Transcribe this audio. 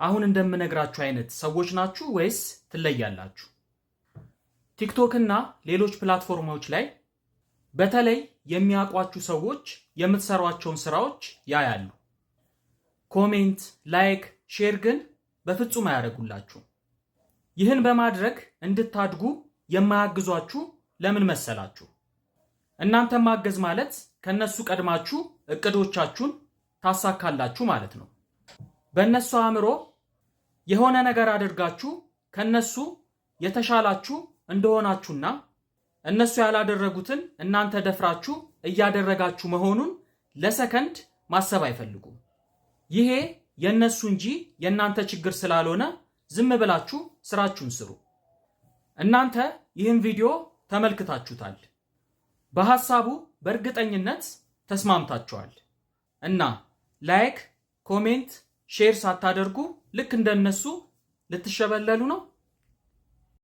አሁን እንደምነግራችሁ አይነት ሰዎች ናችሁ ወይስ ትለያላችሁ? ቲክቶክ እና ሌሎች ፕላትፎርሞች ላይ በተለይ የሚያውቋችሁ ሰዎች የምትሰሯቸውን ስራዎች ያያሉ። ኮሜንት፣ ላይክ፣ ሼር ግን በፍጹም አያደርጉላችሁ። ይህን በማድረግ እንድታድጉ የማያግዟችሁ ለምን መሰላችሁ? እናንተ ማገዝ ማለት ከነሱ ቀድማችሁ እቅዶቻችሁን ታሳካላችሁ ማለት ነው። በእነሱ አእምሮ የሆነ ነገር አድርጋችሁ ከነሱ የተሻላችሁ እንደሆናችሁና እነሱ ያላደረጉትን እናንተ ደፍራችሁ እያደረጋችሁ መሆኑን ለሰከንድ ማሰብ አይፈልጉም። ይሄ የነሱ እንጂ የእናንተ ችግር ስላልሆነ ዝም ብላችሁ ስራችሁን ስሩ። እናንተ ይህን ቪዲዮ ተመልክታችሁታል። በሐሳቡ በእርግጠኝነት ተስማምታችኋል እና ላይክ፣ ኮሜንት፣ ሼር ሳታደርጉ ልክ እንደነሱ ልትሸበለሉ ነው።